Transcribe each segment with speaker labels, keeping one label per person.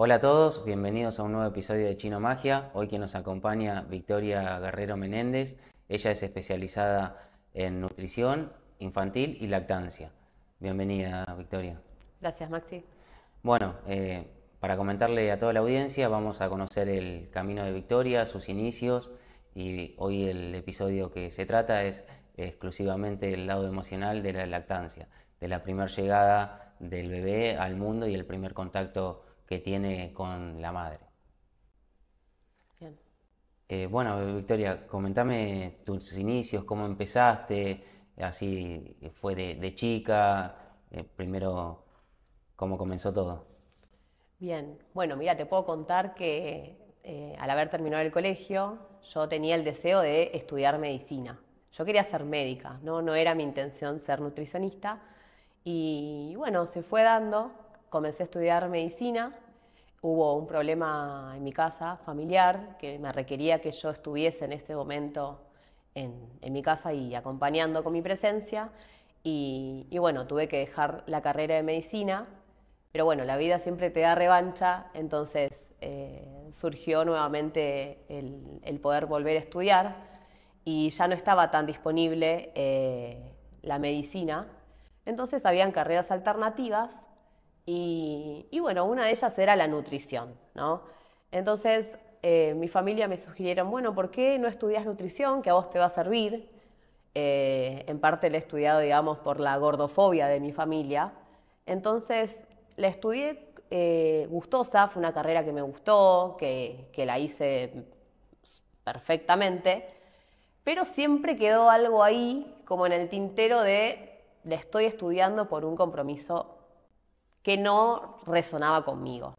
Speaker 1: Hola a todos, bienvenidos a un nuevo episodio de Chino Magia. Hoy quien nos acompaña Victoria Guerrero Menéndez. Ella es especializada en nutrición infantil y lactancia. Bienvenida, Victoria.
Speaker 2: Gracias, Maxi.
Speaker 1: Bueno, para comentarle a toda la audiencia, vamos a conocer el camino de Victoria, sus inicios, y hoy el episodio que se trata es exclusivamente el lado emocional de la lactancia, de la primera llegada del bebé al mundo y el primer contacto que tiene con la madre.
Speaker 2: Bien.
Speaker 1: Bueno, Victoria, comentame tus inicios, cómo empezaste, así fue de chica, primero cómo comenzó todo.
Speaker 2: Bien. Bueno, mira, te puedo contar que al haber terminado el colegio, yo tenía el deseo de estudiar medicina. Yo quería ser médica, no era mi intención ser nutricionista. Y bueno, se fue dando, comencé a estudiar medicina. Hubo un problema en mi casa familiar que me requería que yo estuviese en ese momento en mi casa y acompañando con mi presencia. Y bueno, tuve que dejar la carrera de medicina, pero bueno, la vida siempre te da revancha, entonces surgió nuevamente el poder volver a estudiar y ya no estaba tan disponible la medicina, entonces habían carreras alternativas y bueno, una de ellas era la nutrición, ¿no? Entonces mi familia me sugirieron, bueno, ¿por qué no estudias nutrición? Que a vos te va a servir. En parte la he estudiado, digamos, por la gordofobia de mi familia. Entonces la estudié gustosa, fue una carrera que me gustó, que la hice perfectamente, pero siempre quedó algo ahí, como en el tintero de la estoy estudiando por un compromiso que no resonaba conmigo.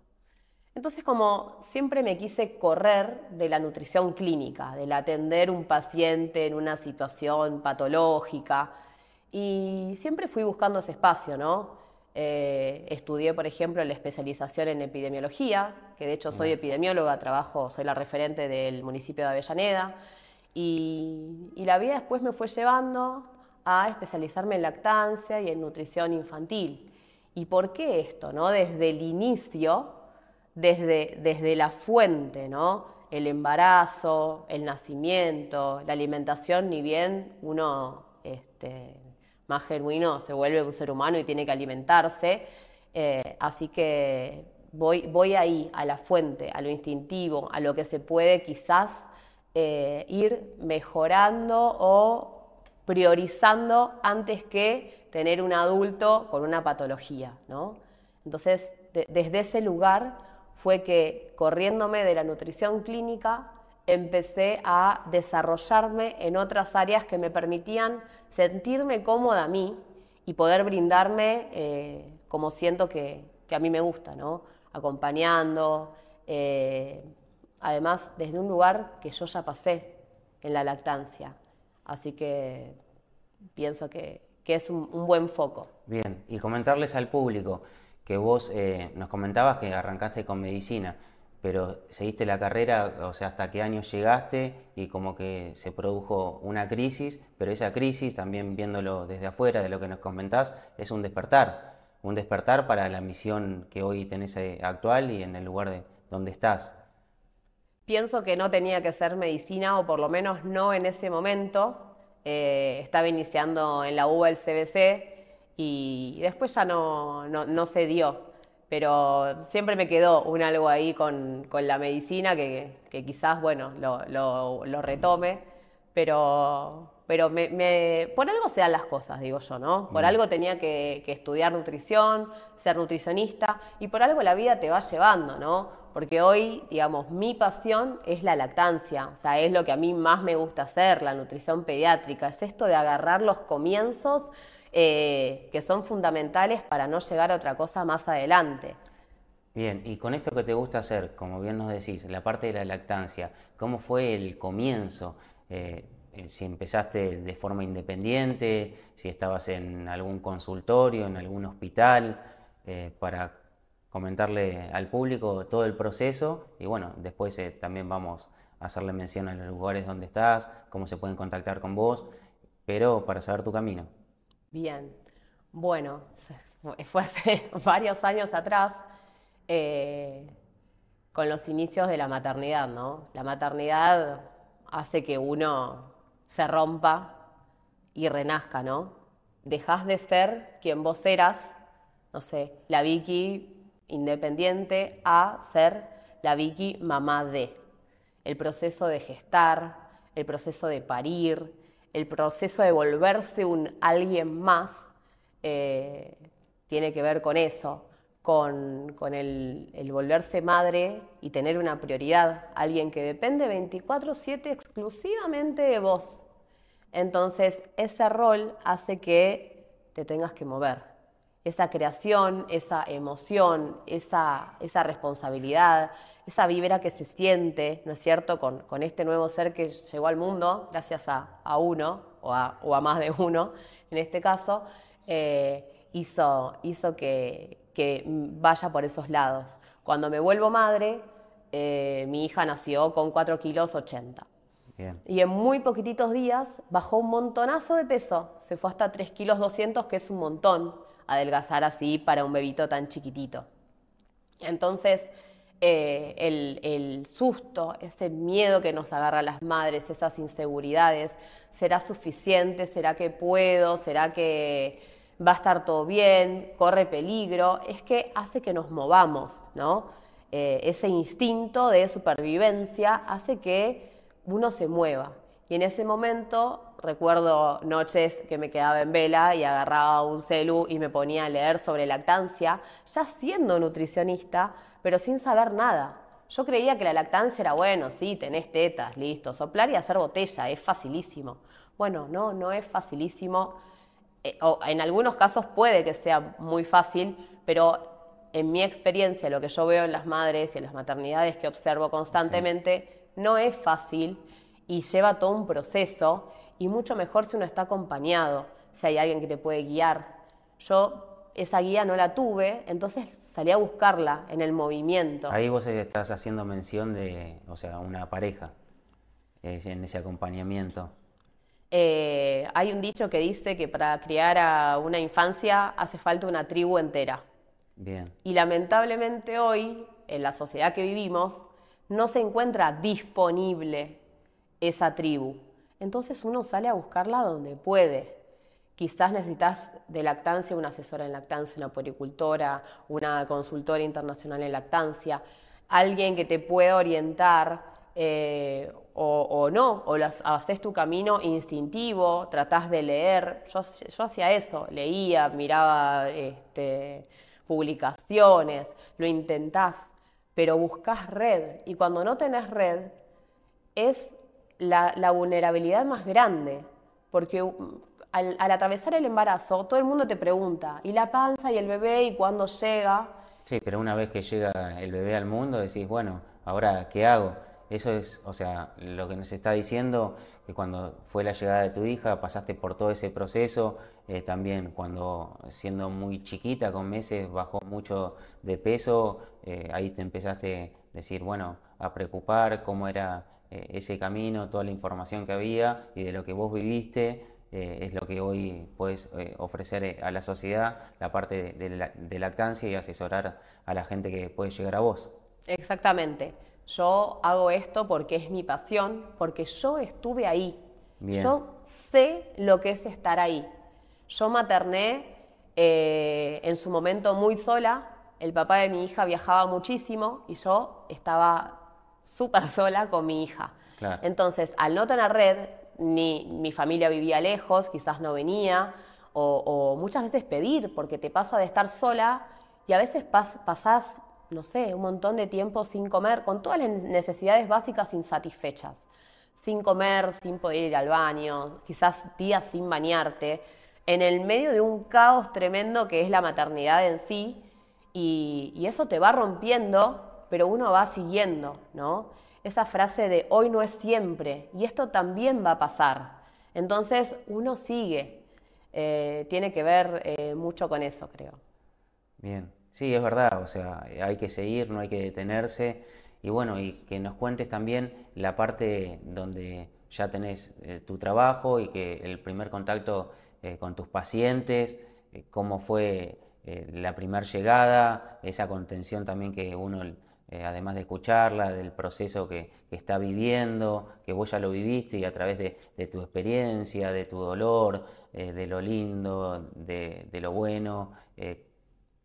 Speaker 2: Entonces, como siempre me quise correr de la nutrición clínica, del atender un paciente en una situación patológica, y siempre fui buscando ese espacio, ¿no? Estudié, por ejemplo, la especialización en epidemiología, que de hecho soy
Speaker 1: Mira.
Speaker 2: epidemióloga, soy la referente del municipio de Avellaneda, y la vida después me fue llevando a especializarme en lactancia y en nutrición infantil. ¿Y por qué esto, no? Desde el inicio, desde la fuente, ¿no? El embarazo, el nacimiento, la alimentación, ni bien uno más genuino se vuelve un ser humano y tiene que alimentarse. Así que voy ahí, a la fuente, a lo instintivo, a lo que se puede quizás ir mejorando o priorizando antes que tener un adulto con una patología, ¿no? Entonces, desde ese lugar fue que, corriéndome de la nutrición clínica, empecé a desarrollarme en otras áreas que me permitían sentirme cómoda a mí y poder brindarme como siento que a mí me gusta, ¿no? Acompañando, además desde un lugar que yo ya pasé en la lactancia. Así que pienso que es un buen foco.
Speaker 1: Bien, y comentarles al público que vos nos comentabas que arrancaste con medicina, pero seguiste la carrera, o sea, hasta qué año llegaste y como que se produjo una crisis, pero esa crisis, también viéndolo desde afuera de lo que nos comentás, es un despertar para la misión que hoy tenés actual y en el lugar donde estás.
Speaker 2: Pienso que no tenía que ser medicina, o por lo menos no en ese momento. Estaba iniciando en la UBA el CBC y después ya no se dio. Pero siempre me quedó un algo ahí con la medicina que quizás, bueno, lo retome. Pero por algo se dan las cosas, digo yo, ¿no? Por
Speaker 1: Bien.
Speaker 2: algo tenía que estudiar nutrición, ser nutricionista, y por algo la vida te va llevando, ¿no? Porque hoy, digamos, mi pasión es la lactancia, o sea, es lo que a mí más me gusta hacer, la nutrición pediátrica, es esto de agarrar los comienzos que son fundamentales para no llegar a otra cosa más adelante.
Speaker 1: Bien, y con esto que te gusta hacer, como bien nos decís, la parte de la lactancia, ¿cómo fue el comienzo? Si empezaste de forma independiente, si estabas en algún consultorio, en algún hospital, para comentarle al público todo el proceso y bueno, después también vamos a hacerle mención a los lugares donde estás, cómo se pueden contactar con vos, pero para saber tu camino.
Speaker 2: Bien, bueno, fue hace varios años atrás. con los inicios de la maternidad, ¿no? La maternidad hace que uno se rompa y renazca, ¿no? Dejás de ser quien vos eras, no sé, la Vicky independiente, a ser la Vicky mamá de. El proceso de gestar, el proceso de parir, el proceso de volverse un alguien más, tiene que ver con eso, con el volverse madre y tener una prioridad, alguien que depende 24/7 exclusivamente de vos. Entonces, ese rol hace que te tengas que mover. Esa creación, esa emoción, esa responsabilidad, esa vibra que se siente, ¿no es cierto?, con este nuevo ser que llegó al mundo, gracias a uno, o a más de uno, en este caso, hizo que vaya por esos lados. Cuando me vuelvo madre, mi hija nació con 4,80 kilos.
Speaker 1: Bien.
Speaker 2: Y en muy poquititos días bajó un montonazo de peso. Se fue hasta 3,2 kilos, que es un montón adelgazar así para un bebito tan chiquitito. Entonces, el susto, ese miedo que nos agarra a las madres, esas inseguridades, ¿será suficiente? ¿Será que puedo? ¿Será que va a estar todo bien? ¿Corre peligro? Es que hace que nos movamos, ¿no? Ese instinto de supervivencia hace que uno se mueva. Y en ese momento recuerdo noches que me quedaba en vela y agarraba un celu y me ponía a leer sobre lactancia, ya siendo nutricionista, pero sin saber nada. Yo creía que la lactancia era, bueno, sí, tenés tetas, listo, soplar y hacer botella, es facilísimo. Bueno, no es facilísimo. O en algunos casos puede que sea muy fácil, pero en mi experiencia, lo que yo veo en las madres y en las maternidades que observo constantemente, sí, no es fácil y lleva todo un proceso, y mucho mejor si uno está acompañado, si hay alguien que te puede guiar. Yo esa guía no la tuve, entonces salí a buscarla en el movimiento.
Speaker 1: Ahí vos estás haciendo mención de, o sea, una pareja, en ese acompañamiento.
Speaker 2: Hay un dicho que dice que para criar a una infancia hace falta una tribu entera.
Speaker 1: Bien.
Speaker 2: Y lamentablemente hoy, en la sociedad que vivimos, no se encuentra disponible esa tribu. Entonces uno sale a buscarla donde puede. Quizás necesitas de lactancia una asesora en lactancia, una puericultora, una consultora internacional en lactancia, alguien que te pueda orientar, o no, o haces tu camino instintivo, tratás de leer. Yo hacía eso, leía, miraba publicaciones, lo intentás, pero buscás red, y cuando no tenés red es la vulnerabilidad más grande, porque al atravesar el embarazo todo el mundo te pregunta, ¿y la panza y el bebé y cuándo llega?
Speaker 1: Sí, pero una vez que llega el bebé al mundo decís, bueno, ahora, ¿qué hago? Eso es, o sea, lo que nos está diciendo, que cuando fue la llegada de tu hija pasaste por todo ese proceso, también cuando siendo muy chiquita, con meses, bajó mucho de peso, ahí te empezaste a decir, bueno, a preocupar cómo era ese camino, toda la información que había y de lo que vos viviste. Es lo que hoy puedes ofrecer a la sociedad, la parte de lactancia, y asesorar a la gente que puede llegar a vos.
Speaker 2: Exactamente. Yo hago esto porque es mi pasión, porque yo estuve ahí.
Speaker 1: Bien.
Speaker 2: Yo sé lo que es estar ahí. Yo materné en su momento muy sola. El papá de mi hija viajaba muchísimo y yo estaba súper sola con mi hija.
Speaker 1: Claro.
Speaker 2: Entonces, al no tener red, ni mi familia vivía lejos, quizás no venía, o muchas veces pedir, porque te pasa de estar sola y a veces pasás, no sé, un montón de tiempo sin comer, con todas las necesidades básicas insatisfechas, sin comer, sin poder ir al baño, quizás días sin bañarte, en el medio de un caos tremendo que es la maternidad en sí, y eso te va rompiendo, pero uno va siguiendo, ¿no? Esa frase de hoy no es siempre, y esto también va a pasar. Entonces uno sigue, tiene que ver mucho con eso, creo.
Speaker 1: Bien, sí, es verdad, o sea, hay que seguir, no hay que detenerse. Y bueno, y que nos cuentes también la parte donde ya tenés tu trabajo y que el primer contacto con tus pacientes, cómo fue la primera llegada, esa contención también que uno además de escucharla, del proceso que está viviendo, que vos ya lo viviste y a través de tu experiencia, de tu dolor, de lo lindo, de lo bueno, qué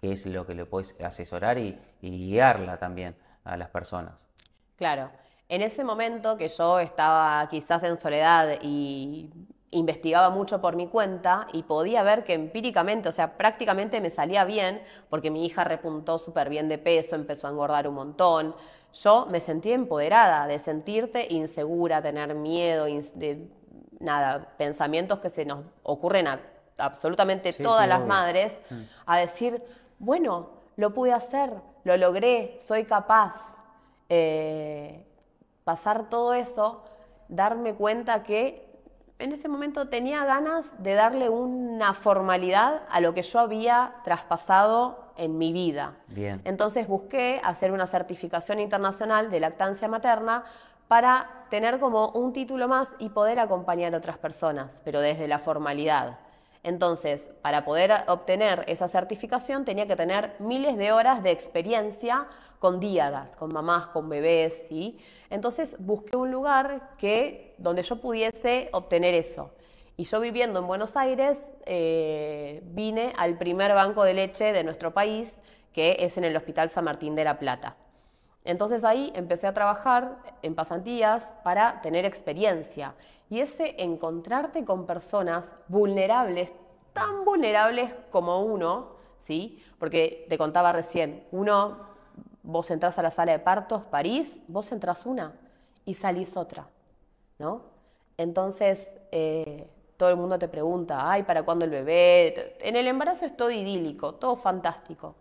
Speaker 1: es lo que le puedes asesorar y guiarla también a las personas.
Speaker 2: Claro, en ese momento que yo estaba quizás en soledad y investigaba mucho por mi cuenta y podía ver que empíricamente, o sea, prácticamente me salía bien porque mi hija repuntó súper bien de peso, empezó a engordar un montón. Yo me sentía empoderada de sentirte insegura, tener miedo, nada, pensamientos que se nos ocurren a absolutamente
Speaker 1: Sí, sí,
Speaker 2: todas las
Speaker 1: obvio.
Speaker 2: madres, a decir, bueno, lo pude hacer, lo logré, soy capaz. Eh, Pasar todo eso, darme cuenta que en ese momento tenía ganas de darle una formalidad a lo que yo había traspasado en mi vida.
Speaker 1: Bien,
Speaker 2: Entonces busqué hacer una certificación internacional de lactancia materna para tener como un título más y poder acompañar a otras personas, pero desde la formalidad. Entonces, para poder obtener esa certificación tenía que tener miles de horas de experiencia con díadas, con mamás, con bebés, ¿sí? Entonces busqué un lugar donde yo pudiese obtener eso. Y yo viviendo en Buenos Aires, vine al primer banco de leche de nuestro país, que es en el Hospital San Martín de la Plata. Entonces ahí empecé a trabajar en pasantías para tener experiencia. Y ese encontrarte con personas vulnerables, tan vulnerables como uno, ¿sí? Porque te contaba recién, vos entrás a la sala de partos, parís, vos entrás una y salís otra, ¿no? Entonces, todo el mundo te pregunta, ay, ¿para cuándo el bebé? En el embarazo es todo idílico, todo fantástico.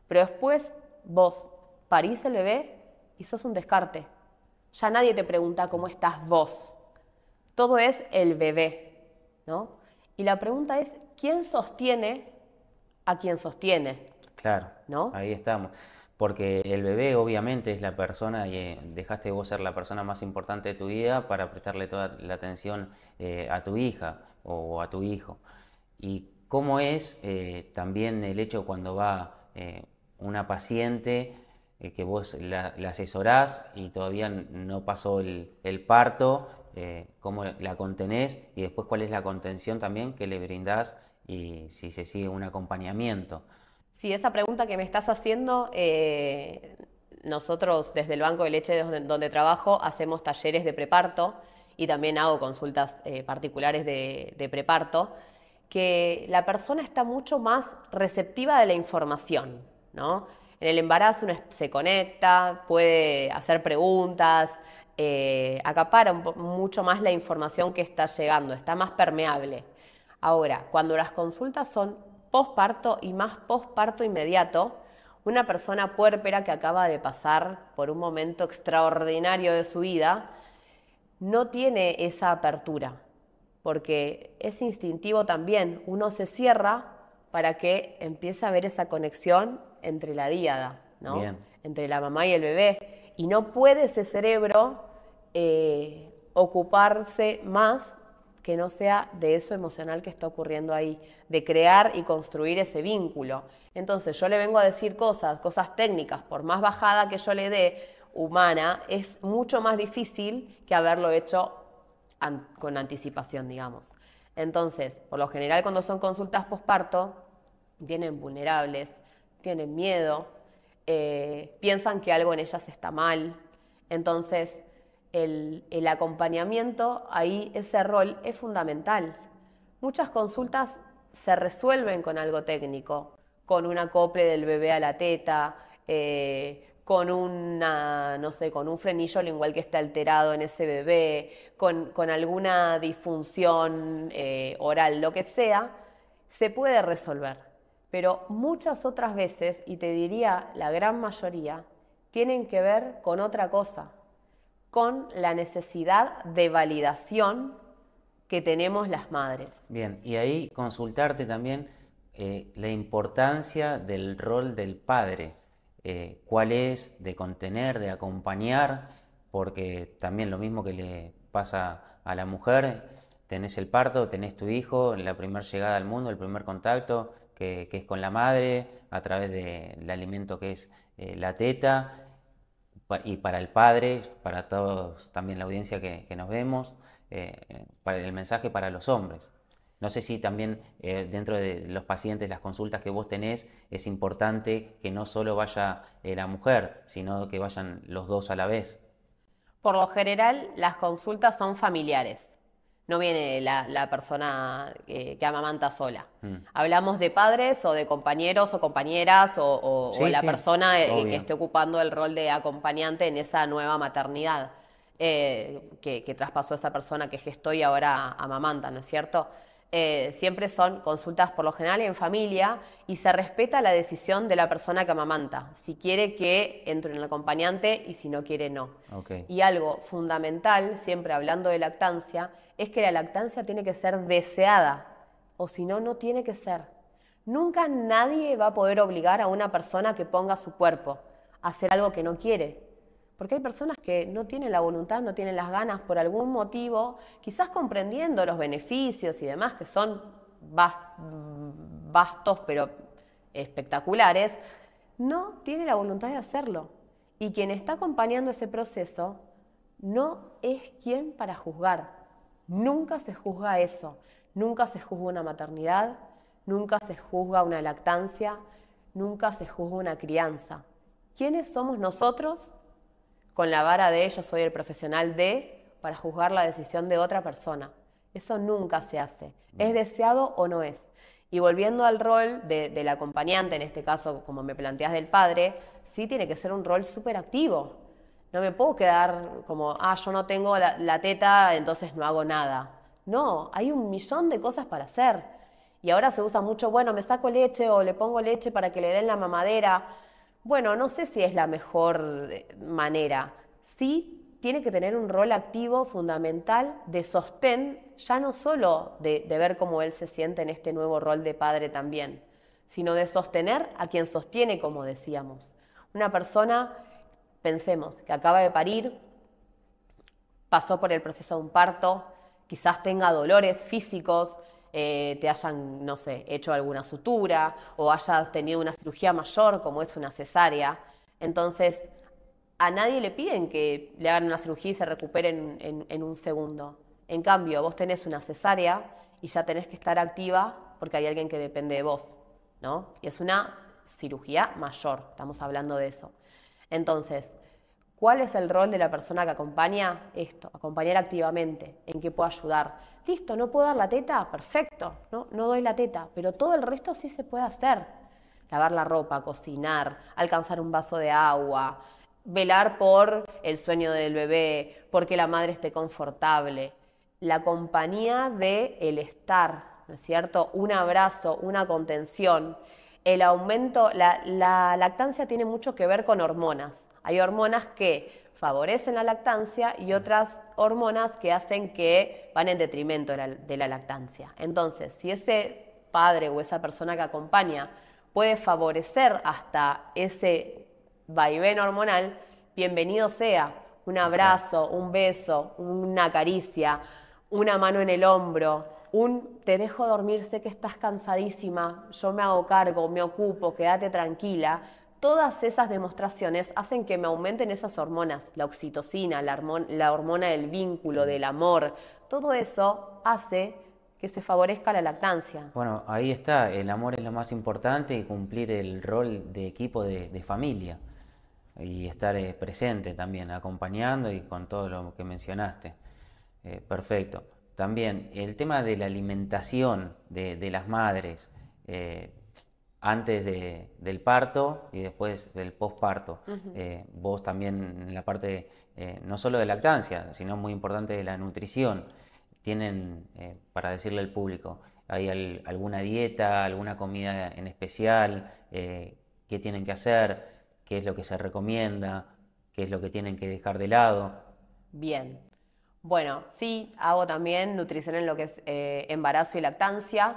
Speaker 2: Pero después vos parís el bebé y sos un descarte. Ya nadie te pregunta cómo estás vos. Todo es el bebé, ¿no? Y la pregunta es, ¿quién sostiene a quien sostiene?
Speaker 1: claro,
Speaker 2: ¿No?
Speaker 1: ahí estamos. Porque el bebé obviamente es la persona y dejaste vos ser la persona más importante de tu vida para prestarle toda la atención a tu hija o a tu hijo. Y cómo es también el hecho cuando va una paciente que vos la asesorás y todavía no pasó el parto, cómo la contenés y después cuál es la contención también que le brindás y si se sigue un acompañamiento.
Speaker 2: Sí, esa pregunta que me estás haciendo, nosotros desde el Banco de Leche donde trabajo hacemos talleres de preparto y también hago consultas particulares de preparto, que la persona está mucho más receptiva de la información, ¿no? En el embarazo uno se conecta, puede hacer preguntas, acapara mucho más la información que está llegando, está más permeable. Ahora, cuando las consultas son posparto y más posparto inmediato, una persona puérpera que acaba de pasar por un momento extraordinario de su vida no tiene esa apertura, porque es instintivo también, uno se cierra para que empiece a haber esa conexión entre la díada, ¿no?
Speaker 1: Bien,
Speaker 2: Entre la mamá y el bebé, y no puede ese cerebro ocuparse más que no sea de eso emocional que está ocurriendo ahí, de crear y construir ese vínculo. Entonces yo le vengo a decir cosas técnicas, por más bajada que yo le dé, humana, es mucho más difícil que haberlo hecho con anticipación, digamos. Entonces, por lo general cuando son consultas posparto, vienen vulnerables, tienen miedo, piensan que algo en ellas está mal. Entonces, el acompañamiento, ahí ese rol es fundamental. Muchas consultas se resuelven con algo técnico, con un acople del bebé a la teta, con no sé, con un frenillo lingual que esté alterado en ese bebé, con alguna disfunción oral, lo que sea, se puede resolver. Pero muchas otras veces, y te diría la gran mayoría, tienen que ver con otra cosa, con la necesidad de validación que tenemos las madres.
Speaker 1: bien. Y ahí consultarte también la importancia del rol del padre, cuál es de contener, de acompañar, porque también lo mismo que le pasa a la mujer, tenés el parto, tenés tu hijo, la primera llegada al mundo, el primer contacto, que es con la madre, a través del alimento que es la teta, y para el padre, para todos también la audiencia que nos vemos, para el mensaje para los hombres. No sé si también dentro de los pacientes, las consultas que vos tenés, es importante que no solo vaya la mujer, sino que vayan los dos a la vez.
Speaker 2: Por lo general, las consultas son familiares. No viene la persona que amamanta sola. Hablamos de padres o de compañeros o compañeras o
Speaker 1: Sí,
Speaker 2: la
Speaker 1: sí,
Speaker 2: persona que
Speaker 1: obvio.
Speaker 2: esté ocupando el rol de acompañante en esa nueva maternidad que traspasó esa persona que gestó y ahora amamanta, ¿no es cierto? Siempre son consultas por lo general en familia y se respeta la decisión de la persona que amamanta, si quiere que entre en el acompañante y si no quiere no.
Speaker 1: Ok.
Speaker 2: Y algo fundamental, siempre hablando de lactancia, es que la lactancia tiene que ser deseada, o si no, no tiene que ser. Nunca nadie va a poder obligar a una persona que ponga su cuerpo a hacer algo que no quiere. Porque hay personas que no tienen la voluntad, no tienen las ganas por algún motivo, quizás comprendiendo los beneficios y demás, que son vastos pero espectaculares, no tiene la voluntad de hacerlo. Y quien está acompañando ese proceso no es quien para juzgar. Nunca se juzga eso. Nunca se juzga una maternidad, nunca se juzga una lactancia, nunca se juzga una crianza. ¿Quiénes somos nosotros con la vara de yo soy el profesional de para juzgar la decisión de otra persona? Eso nunca se hace. ¿Es deseado o no es? Y volviendo al rol del acompañante, en este caso, como me planteas del padre, sí tiene que ser un rol súper activo. No me puedo quedar como, yo no tengo la teta, entonces no hago nada. No, hay un millón de cosas para hacer. Y ahora se usa mucho, bueno, me saco leche o le pongo leche para que le den la mamadera. Bueno, no sé si es la mejor manera. Sí tiene que tener un rol activo fundamental de sostén, ya no solo de ver cómo él se siente en este nuevo rol de padre también, sino de sostener a quien sostiene, como decíamos. Una persona, pensemos, que acaba de parir, pasó por el proceso de un parto, quizás tenga dolores físicos, te hayan, no sé, hecho alguna sutura o hayas tenido una cirugía mayor como es una cesárea. Entonces, a nadie le piden que le hagan una cirugía y se recuperen en un segundo. En cambio, vos tenés una cesárea y ya tenés que estar activa porque hay alguien que depende de vos, ¿no? Y es una cirugía mayor, estamos hablando de eso. Entonces, ¿cuál es el rol de la persona que acompaña? Esto, acompañar activamente, en qué puedo ayudar. Listo, ¿no puedo dar la teta? Perfecto, no doy la teta, pero todo el resto sí se puede hacer. Lavar la ropa, cocinar, alcanzar un vaso de agua, velar por el sueño del bebé, porque la madre esté confortable. La compañía de el estar, ¿no es cierto? Un abrazo, una contención. El aumento, la lactancia tiene mucho que ver con hormonas. Hay hormonas que favorecen la lactancia y otras hormonas que hacen que van en detrimento de la lactancia. Entonces, si ese padre o esa persona que acompaña puede favorecer hasta ese vaivén hormonal, bienvenido sea. Un abrazo, un beso, una caricia, una mano en el hombro, te dejo dormir, sé que estás cansadísima, yo me hago cargo, me ocupo, quédate tranquila. Todas esas demostraciones hacen que me aumenten esas hormonas, la oxitocina, la hormona del vínculo, del amor. Todo eso hace que se favorezca la lactancia.
Speaker 1: Bueno, ahí está, el amor es lo más importante y cumplir el rol de equipo de familia y estar presente también, acompañando y con todo lo que mencionaste. Perfecto. También el tema de la alimentación de las madres antes del parto y después del posparto. Vos también en la parte no solo de lactancia, sino muy importante de la nutrición, tienen, para decirle al público, ¿hay alguna dieta, alguna comida en especial? ¿Qué tienen que hacer? ¿Qué es lo que se recomienda? ¿Qué es lo que tienen que dejar de lado?
Speaker 2: Bien. Bueno, sí, hago también nutrición en lo que es embarazo y lactancia.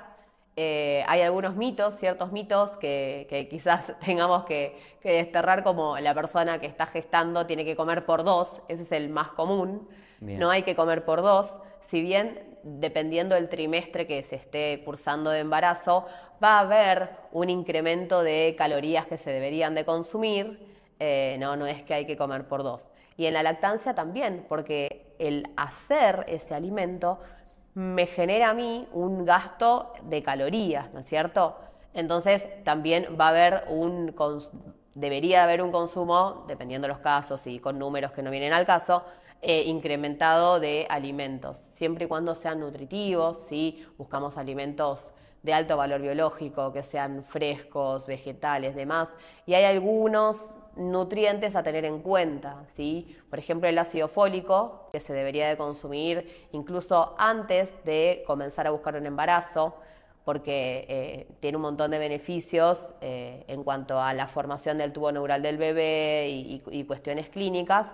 Speaker 2: Hay algunos mitos, ciertos mitos que quizás tengamos que desterrar, como la persona que está gestando tiene que comer por dos, ese es el más común.
Speaker 1: Bien.
Speaker 2: No hay que comer por dos, si bien dependiendo del trimestre que se esté cursando de embarazo, va a haber un incremento de calorías que se deberían de consumir. No es que hay que comer por dos. Y en la lactancia también, porque el hacer ese alimento me genera a mí un gasto de calorías, ¿no es cierto? Entonces también va a haber debería haber un consumo, dependiendo de los casos y con números que no vienen al caso, incrementado de alimentos, siempre y cuando sean nutritivos, ¿sí? Buscamos alimentos de alto valor biológico, que sean frescos, vegetales, demás, y hay algunos nutrientes a tener en cuenta, ¿sí? Por ejemplo, el ácido fólico, que se debería de consumir incluso antes de comenzar a buscar un embarazo, porque tiene un montón de beneficios en cuanto a la formación del tubo neural del bebé y cuestiones clínicas.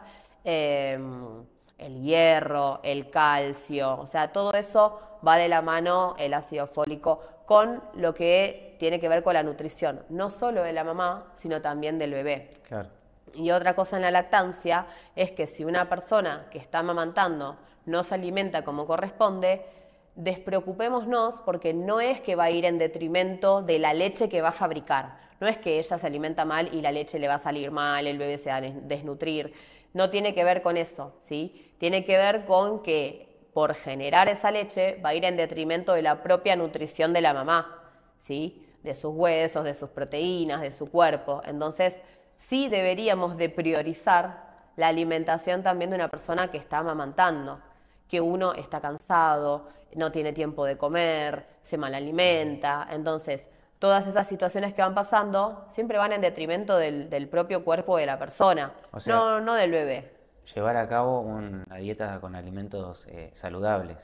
Speaker 2: El hierro, el calcio, o sea, todo eso va de la mano, el ácido fólico, con lo que tiene que ver con la nutrición, no solo de la mamá, sino también del bebé.
Speaker 1: Claro.
Speaker 2: Y otra cosa en la lactancia es que si una persona que está amamantando no se alimenta como corresponde, despreocupémonos porque no es que va a ir en detrimento de la leche que va a fabricar. No es que ella se alimenta mal y la leche le va a salir mal, el bebé se va a desnutrir. No tiene que ver con eso, ¿sí? Tiene que ver con que por generar esa leche va a ir en detrimento de la propia nutrición de la mamá, ¿sí? De sus huesos, de sus proteínas, de su cuerpo. Entonces, sí deberíamos de priorizar la alimentación también de una persona que está amamantando, que uno está cansado, no tiene tiempo de comer, se malalimenta. Entonces, todas esas situaciones que van pasando siempre van en detrimento del propio cuerpo de la persona,
Speaker 1: O sea,
Speaker 2: no del bebé.
Speaker 1: llevar a cabo una dieta con alimentos saludables.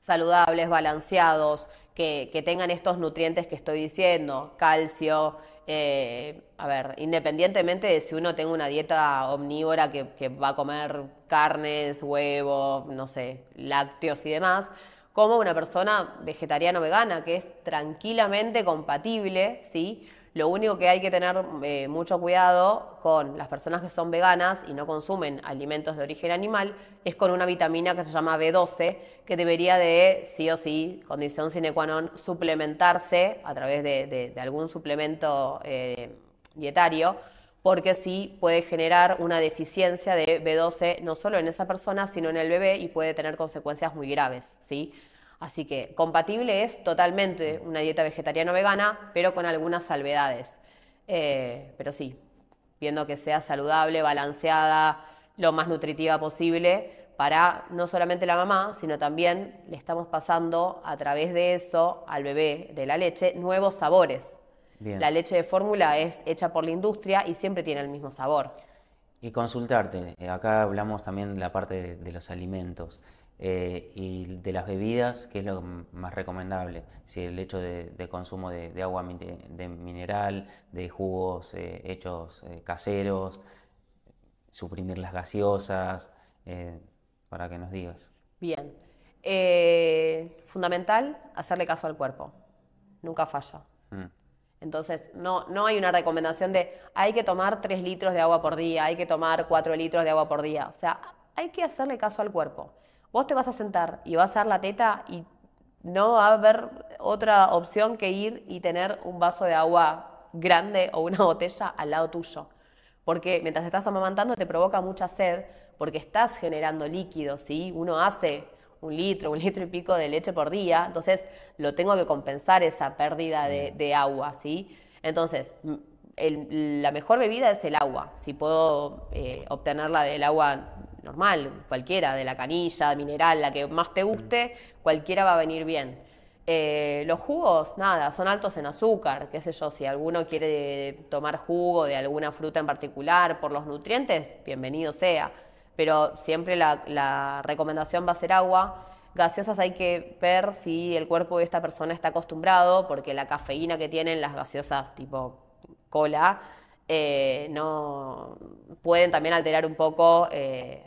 Speaker 2: Saludables, balanceados, que tengan estos nutrientes que estoy diciendo, calcio, a ver, independientemente de si uno tenga una dieta omnívora que va a comer carnes, huevos, no sé, lácteos y demás, como una persona vegetariana o vegana, que es tranquilamente compatible, ¿sí? Lo único que hay que tener mucho cuidado con las personas que son veganas y no consumen alimentos de origen animal es con una vitamina que se llama B12, que debería de, sí o sí, condición sine qua non, suplementarse a través de algún suplemento dietario, porque sí puede generar una deficiencia de B12 no solo en esa persona, sino en el bebé y puede tener consecuencias muy graves, ¿sí? Así que compatible es totalmente una dieta vegetariana o vegana, pero con algunas salvedades. Pero sí, viendo que sea saludable, balanceada, lo más nutritiva posible para no solamente la mamá, sino también le estamos pasando a través de eso al bebé de la leche nuevos sabores.
Speaker 1: Bien.
Speaker 2: La leche de fórmula es hecha por la industria y siempre tiene el mismo sabor.
Speaker 1: Y consultarte, acá hablamos también de la parte de los alimentos y de las bebidas, ¿qué es lo más recomendable? Si el hecho de consumo de agua de mineral, de jugos hechos caseros, suprimir las gaseosas, para que nos digas.
Speaker 2: Bien. Fundamental, hacerle caso al cuerpo. Nunca falla.
Speaker 1: Mm.
Speaker 2: Entonces, no hay una recomendación de hay que tomar 3 litros de agua por día, hay que tomar 4 litros de agua por día. O sea, hay que hacerle caso al cuerpo. Vos te vas a sentar y vas a dar la teta y no va a haber otra opción que ir y tener un vaso de agua grande o una botella al lado tuyo. Porque mientras estás amamantando te provoca mucha sed porque estás generando líquidos, ¿sí? Uno hace 1 litro y pico de leche por día, entonces lo tengo que compensar esa pérdida de agua, ¿sí? Entonces, la mejor bebida es el agua, si puedo obtenerla del agua normal, cualquiera, de la canilla, mineral, la que más te guste, cualquiera va a venir bien. Los jugos, nada, son altos en azúcar, qué sé yo, si alguno quiere tomar jugo de alguna fruta en particular por los nutrientes, bienvenido sea, pero siempre la recomendación va a ser agua. Gaseosas hay que ver si el cuerpo de esta persona está acostumbrado, porque la cafeína que tienen las gaseosas tipo cola no pueden también alterar un poco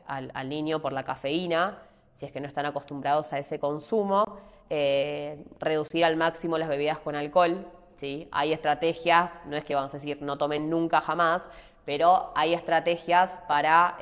Speaker 2: al niño por la cafeína, si es que no están acostumbrados a ese consumo. Reducir al máximo las bebidas con alcohol, ¿sí? Hay estrategias, no es que vamos a decir no tomen nunca jamás, pero hay estrategias para,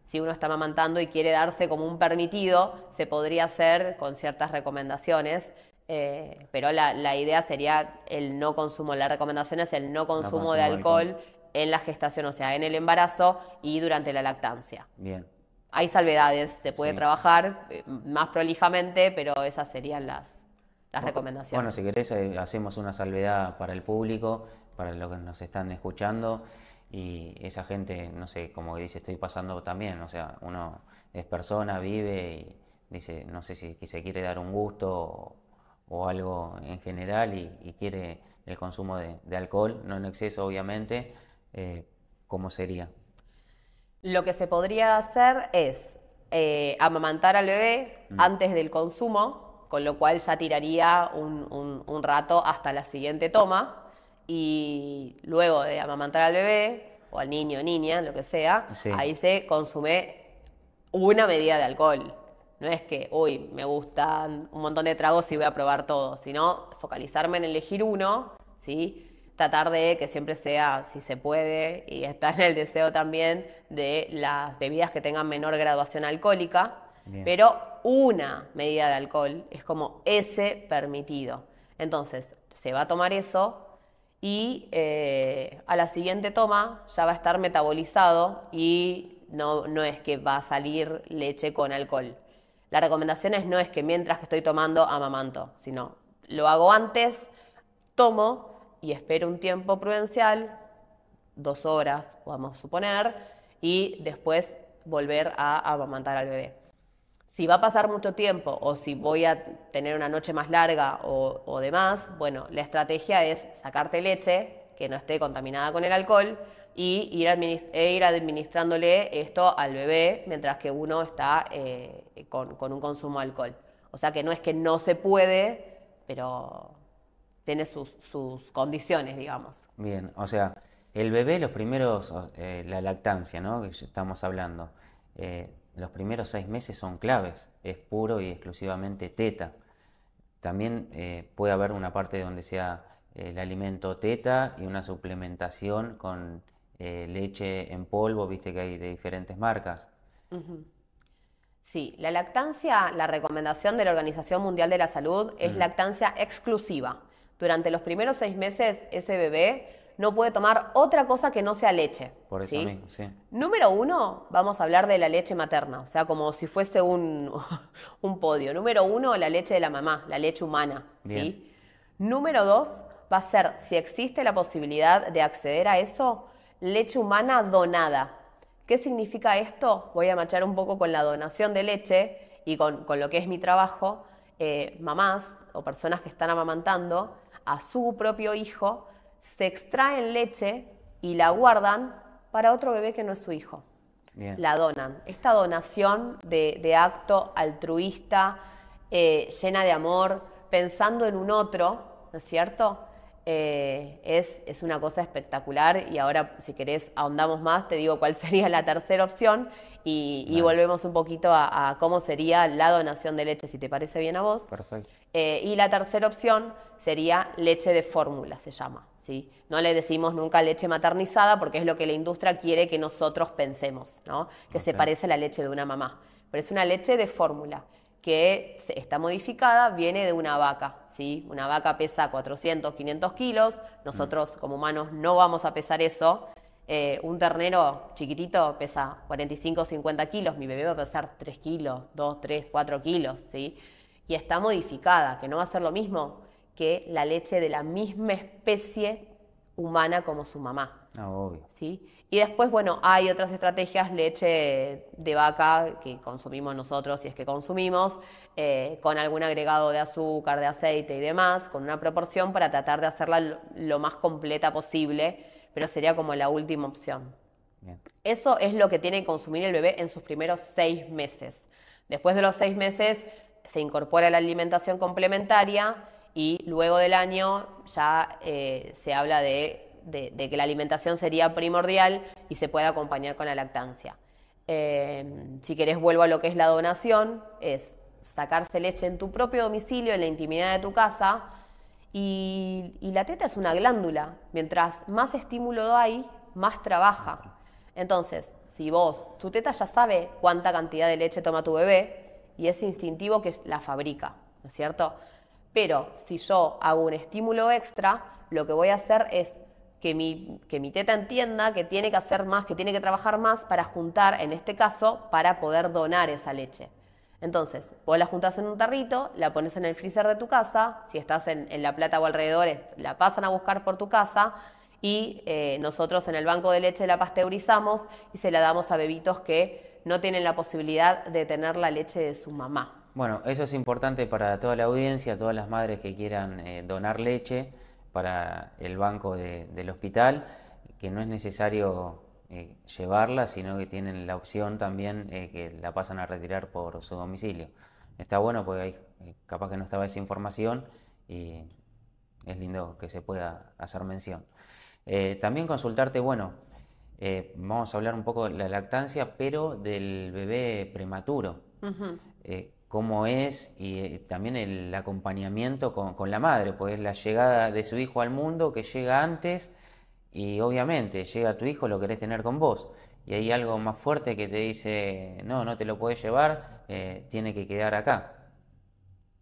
Speaker 2: si uno está amamantando y quiere darse como un permitido, se podría hacer con ciertas recomendaciones, pero la idea sería el no consumo, la recomendación es el no consumo de alcohol en la gestación, o sea, en el embarazo y durante la lactancia.
Speaker 1: Bien.
Speaker 2: Hay salvedades, se puede
Speaker 1: Sí.
Speaker 2: trabajar más prolijamente, pero esas serían las recomendaciones.
Speaker 1: Bueno, si querés, hacemos una salvedad para el público, para los que nos están escuchando, y esa gente, no sé, como dice, estoy pasando también, o sea, uno es persona, vive y dice, no sé si se quiere dar un gusto o algo en general y quiere el consumo de alcohol, no en exceso, obviamente, ¿cómo sería?
Speaker 2: Lo que se podría hacer es amamantar al bebé antes del consumo, con lo cual ya tiraría un rato hasta la siguiente toma, y luego de amamantar al bebé, o al niño o niña, lo que sea,
Speaker 1: Sí.
Speaker 2: ahí se consume una medida de alcohol. No es que, uy, me gustan un montón de tragos y voy a probar todos, sino focalizarme en elegir uno, ¿sí? Tratar de que siempre sea, si se puede, y está en el deseo también, de las bebidas que tengan menor graduación alcohólica,
Speaker 1: Bien.
Speaker 2: pero una medida de alcohol es como ese permitido. Entonces, se va a tomar eso y a la siguiente toma ya va a estar metabolizado y no es que va a salir leche con alcohol. La recomendación no es que mientras que estoy tomando amamanto, sino lo hago antes, tomo y espero un tiempo prudencial, 2 horas, vamos a suponer, y después volver a amamantar al bebé. Si va a pasar mucho tiempo o si voy a tener una noche más larga o demás, bueno, la estrategia es sacarte leche que no esté contaminada con el alcohol y ir administrándole esto al bebé mientras que uno está con un consumo de alcohol. O sea que no es que no se puede, pero tiene sus condiciones, digamos.
Speaker 1: Bien, o sea, el bebé, los primeros, la lactancia, ¿no? Que ya estamos hablando, los primeros 6 meses son claves, es puro y exclusivamente teta. También puede haber una parte donde sea el alimento teta y una suplementación con leche en polvo, viste que hay de diferentes marcas.
Speaker 2: Sí, la lactancia, la recomendación de la Organización Mundial de la Salud es lactancia exclusiva. Durante los primeros 6 meses ese bebé no puede tomar otra cosa que no sea leche.
Speaker 1: Por eso
Speaker 2: ¿sí?
Speaker 1: mismo, sí.
Speaker 2: Número 1, vamos a hablar de la leche materna, o sea, como si fuese un podio. Número 1, la leche de la mamá, la leche humana. ¿sí? Número 2, va a ser, si existe la posibilidad de acceder a eso, leche humana donada. ¿Qué significa esto? Voy a machar un poco con la donación de leche y con lo que es mi trabajo. Mamás o personas que están amamantando a su propio hijo se extraen leche y la guardan para otro bebé que no es su hijo.
Speaker 1: Bien.
Speaker 2: La donan. Esta donación de acto altruista, llena de amor, pensando en un otro, ¿no es cierto? Es una cosa espectacular y ahora, si querés, ahondamos más, te digo cuál sería la tercera opción y volvemos un poquito a cómo sería la donación de leche, si te parece bien a vos.
Speaker 1: Perfecto.
Speaker 2: Y la tercera opción sería leche de fórmula, se llama. ¿sí? No le decimos nunca leche maternizada porque es lo que la industria quiere que nosotros pensemos, ¿no? Que se parece a la leche de una mamá. Pero es una leche de fórmula que está modificada, viene de una vaca. ¿sí? Una vaca pesa 400, 500 kilos. Nosotros como humanos no vamos a pesar eso. Un ternero chiquitito pesa 45, 50 kilos. Mi bebé va a pesar 3 kilos, 2, 3, 4 kilos. ¿sí? Y está modificada, que no va a ser lo mismo que la leche de la misma especie humana como su mamá.
Speaker 1: Obvio.
Speaker 2: ¿sí? Y después, bueno, hay otras estrategias, leche de vaca que consumimos nosotros, si es que consumimos, con algún agregado de azúcar, de aceite y demás, con una proporción para tratar de hacerla lo más completa posible, pero sería como la última opción.
Speaker 1: Bien.
Speaker 2: Eso es lo que tiene que consumir el bebé en sus primeros 6 meses. Después de los 6 meses se incorpora la alimentación complementaria y luego del año ya se habla de que la alimentación sería primordial y se puede acompañar con la lactancia. Si querés, vuelvo a lo que es la donación, es sacarse leche en tu propio domicilio, en la intimidad de tu casa, y la teta es una glándula. Mientras más estímulo hay, más trabaja. Entonces, si tu teta ya sabe cuánta cantidad de leche toma tu bebé, y es instintivo que la fabrica, ¿no es cierto? Pero si yo hago un estímulo extra, lo que voy a hacer es que mi teta entienda que tiene que hacer más, que tiene que trabajar más para juntar, en este caso, para poder donar esa leche. Entonces, vos la juntás en un tarrito, la pones en el freezer de tu casa, si estás en La Plata o alrededores, la pasan a buscar por tu casa y nosotros en el banco de leche la pasteurizamos y se la damos a bebitos que no tienen la posibilidad de tener la leche de su mamá.
Speaker 1: Bueno, eso es importante para toda la audiencia, todas las madres que quieran donar leche para el banco del hospital, que no es necesario llevarla, sino que tienen la opción también que la pasan a retirar por su domicilio. Está bueno porque hay, capaz que no estaba esa información y es lindo que se pueda hacer mención. También consultarte, bueno, vamos a hablar un poco de la lactancia, pero del bebé prematuro. Cómo es y también el acompañamiento con la madre, pues la llegada de su hijo al mundo que llega antes y obviamente llega tu hijo, lo querés tener con vos y hay algo más fuerte que te dice no te lo podés llevar, tiene que quedar acá.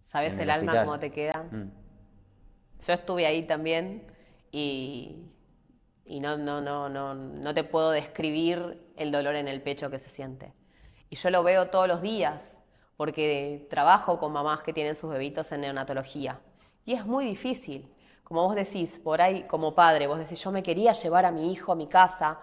Speaker 2: ¿Sabes el alma
Speaker 1: hospital.
Speaker 2: cómo te queda? Yo estuve ahí también y no te puedo describir el dolor en el pecho que se siente. Y yo lo veo todos los días porque trabajo con mamás que tienen sus bebitos en neonatología. Y es muy difícil. Como vos decís, por ahí como padre, vos decís, yo me quería llevar a mi hijo a mi casa.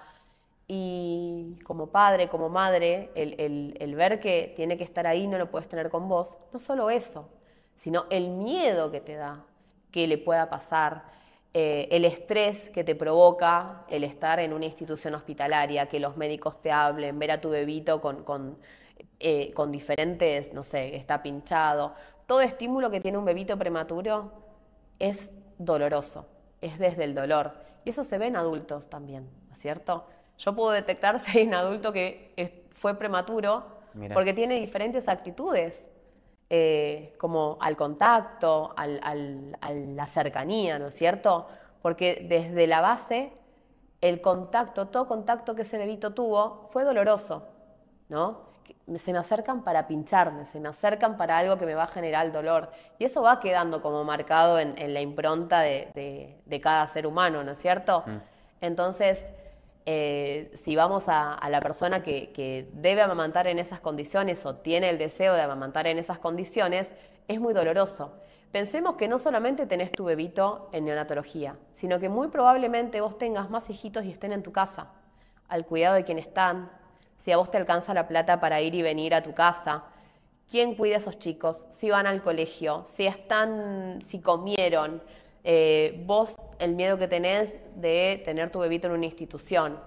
Speaker 2: Y como padre, como madre, el ver que tiene que estar ahí, no lo puedes tener con vos, no solo eso, sino el miedo que te da, que le pueda pasar, el estrés que te provoca el estar en una institución hospitalaria, que los médicos te hablen, ver a tu bebito con diferentes, no sé, está pinchado. Todo estímulo que tiene un bebito prematuro es doloroso, es desde el dolor. Y eso se ve en adultos también, ¿no es cierto? Yo puedo detectar si hay un adulto que fue prematuro porque tiene diferentes actitudes, como al contacto, a la cercanía, ¿no es cierto? Porque desde la base, el contacto, todo contacto que ese bebito tuvo fue doloroso, ¿no? Se me acercan para pincharme, se me acercan para algo que me va a generar dolor. Y eso va quedando como marcado en la impronta de cada ser humano, ¿no es cierto? Entonces, si vamos a la persona que debe amamantar en esas condiciones o tiene el deseo de amamantar en esas condiciones, es muy doloroso. Pensemos que no solamente tenés tu bebito en neonatología, sino que muy probablemente vos tengas más hijitos y estén en tu casa, al cuidado de quien están. Si a vos te alcanza la plata para ir y venir a tu casa, ¿quién cuida a esos chicos? Si van al colegio, si comieron, vos el miedo que tenés de tener tu bebito en una institución.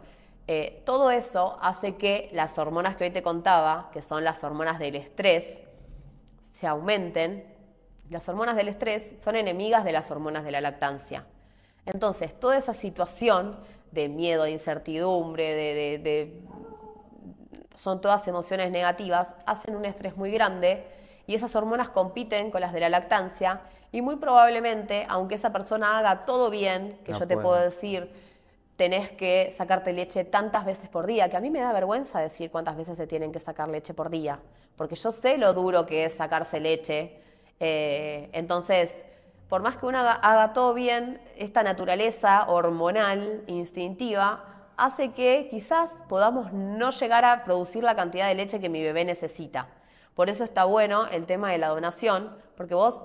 Speaker 2: Todo eso hace que las hormonas que hoy te contaba, que son las hormonas del estrés, se aumenten. Las hormonas del estrés son enemigas de las hormonas de la lactancia. Entonces, toda esa situación de miedo, de incertidumbre, son todas emociones negativas, hacen un estrés muy grande y esas hormonas compiten con las de la lactancia y muy probablemente, aunque esa persona haga todo bien, que yo te puedo decir, tenés que sacarte leche tantas veces por día, que a mí me da vergüenza decir cuántas veces se tienen que sacar leche por día, porque yo sé lo duro que es sacarse leche. Entonces, por más que uno haga todo bien, esta naturaleza hormonal, instintiva, hace que quizás podamos no llegar a producir la cantidad de leche que mi bebé necesita. Por eso está bueno el tema de la donación, porque vos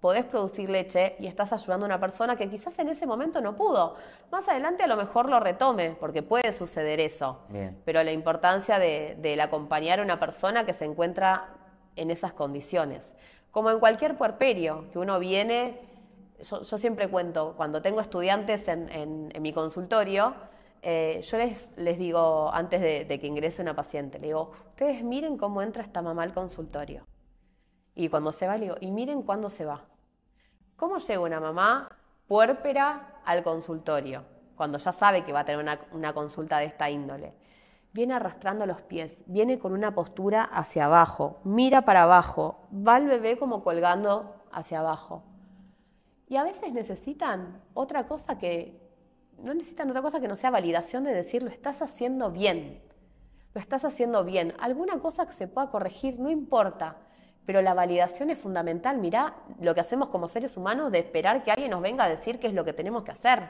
Speaker 2: podés producir leche y estás ayudando a una persona que quizás en ese momento no pudo. Más adelante a lo mejor lo retome, porque puede suceder eso.
Speaker 1: Bien.
Speaker 2: Pero la importancia del acompañar a una persona que se encuentra en esas condiciones. Como en cualquier puerperio, que uno viene, yo siempre cuento, cuando tengo estudiantes en mi consultorio, yo les digo, antes de que ingrese una paciente, le digo, ustedes miren cómo entra esta mamá al consultorio. Y cuando se va, le digo, y miren cuándo se va. ¿Cómo llega una mamá puérpera al consultorio? Cuando ya sabe que va a tener una consulta de esta índole. Viene arrastrando los pies, viene con una postura hacia abajo, mira para abajo, va el bebé como colgando hacia abajo. Y a veces necesitan otra cosa que no sea validación de decir, lo estás haciendo bien, lo estás haciendo bien. Alguna cosa que se pueda corregir, no importa, pero la validación es fundamental. Mirá lo que hacemos como seres humanos de esperar que alguien nos venga a decir qué es lo que tenemos que hacer,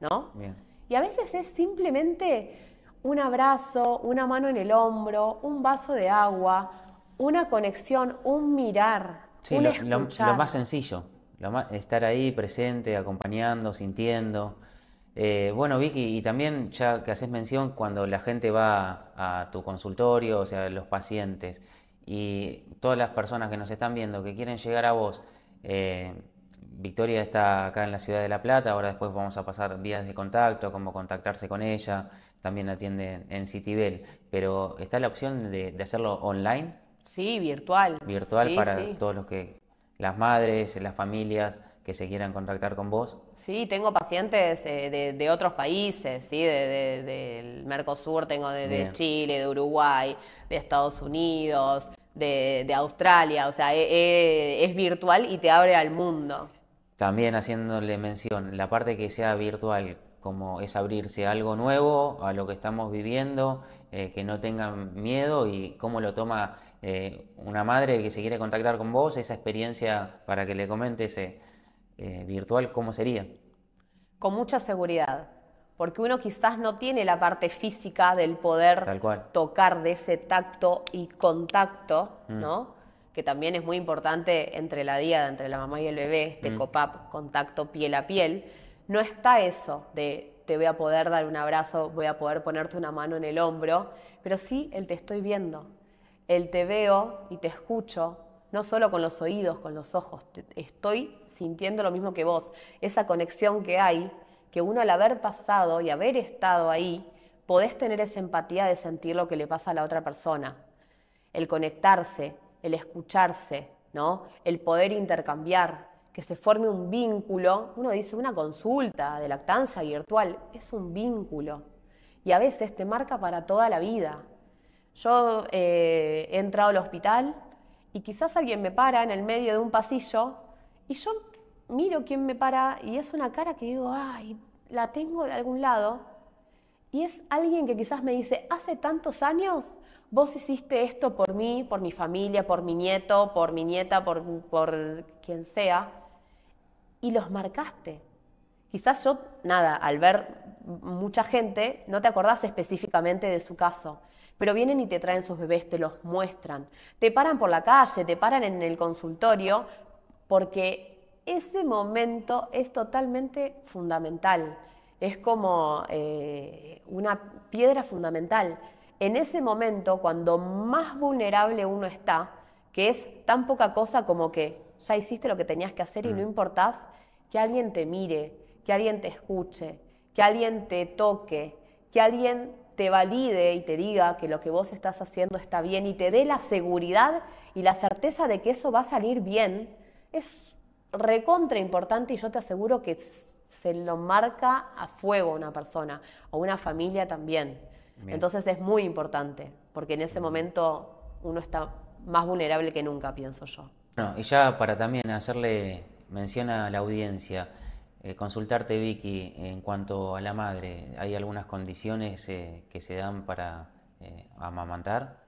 Speaker 2: ¿no?
Speaker 1: Bien.
Speaker 2: Y a veces es simplemente un abrazo, una mano en el hombro, un vaso de agua, una conexión, un mirar,
Speaker 1: Sí,
Speaker 2: un
Speaker 1: lo
Speaker 2: escuchar.
Speaker 1: más sencillo, estar ahí presente, acompañando, sintiendo. Bueno, Vicky, y también ya que haces mención cuando la gente va a tu consultorio, o sea, los pacientes y todas las personas que nos están viendo que quieren llegar a vos, eh, Victoria está acá en la ciudad de La Plata, ahora después vamos a pasar vías de contacto, cómo contactarse con ella, también atiende en Citibel, pero está la opción de hacerlo online,
Speaker 2: Sí, virtual.
Speaker 1: virtual
Speaker 2: Sí,
Speaker 1: para
Speaker 2: sí.
Speaker 1: todos las madres, las familias que se quieran contactar con vos.
Speaker 2: Sí, tengo pacientes de otros países, ¿sí? Del Mercosur, tengo de
Speaker 1: Bien.
Speaker 2: Chile, de Uruguay, de Estados Unidos, de Australia. O sea, es virtual y te abre al mundo.
Speaker 1: También haciéndole mención, la parte que sea virtual, como es abrirse a algo nuevo, a lo que estamos viviendo, que no tengan miedo y cómo lo toma una madre que se quiere contactar con vos, esa experiencia para que le comentes virtual, ¿cómo sería?
Speaker 2: Con mucha seguridad, porque uno quizás no tiene la parte física del poder
Speaker 1: Tal cual.
Speaker 2: tocar de ese tacto y contacto,
Speaker 1: Mm,
Speaker 2: ¿no? Que también es muy importante entre la diada, entre la mamá y el bebé, este
Speaker 1: mm,
Speaker 2: COPAP, contacto piel a piel. No está eso de te voy a poder dar un abrazo, voy a poder ponerte una mano en el hombro, pero sí el te estoy viendo, el te veo y te escucho, no solo con los oídos, con los ojos, estoy sintiendo lo mismo que vos, esa conexión que hay, que uno al haber pasado y haber estado ahí, podés tener esa empatía de sentir lo que le pasa a la otra persona, el conectarse, el escucharse, ¿no? El poder intercambiar, que se forme un vínculo. Uno dice, una consulta de lactancia virtual es un vínculo y a veces te marca para toda la vida. Yo he entrado al hospital y quizás alguien me para en el medio de un pasillo y yo miro quién me para y es una cara que digo, ay, la tengo de algún lado. Y es alguien que quizás me dice, hace tantos años vos hiciste esto por mí, por mi familia, por mi nieto, por mi nieta, por quien sea, y los marcaste. Quizás yo, nada, al ver mucha gente, no te acordás específicamente de su caso, pero vienen y te traen sus bebés, te los muestran, te paran por la calle, te paran en el consultorio, porque ese momento es totalmente fundamental, es como una piedra fundamental. En ese momento, cuando más vulnerable uno está, que es tan poca cosa como que ya hiciste lo que tenías que hacer y no
Speaker 1: mm.
Speaker 2: importás que alguien te mire, que alguien te escuche, que alguien te toque, que alguien te valide y te diga que lo que vos estás haciendo está bien y te dé la seguridad y la certeza de que eso va a salir bien, es recontra importante y yo te aseguro que se lo marca a fuego a una persona o una familia también.
Speaker 1: Bien.
Speaker 2: Entonces es muy importante, porque en ese momento uno está más vulnerable que nunca, pienso yo.
Speaker 1: Bueno, y ya para también hacerle mención a la audiencia, consultarte Vicky en cuanto a la madre, ¿hay algunas condiciones que se dan para amamantar?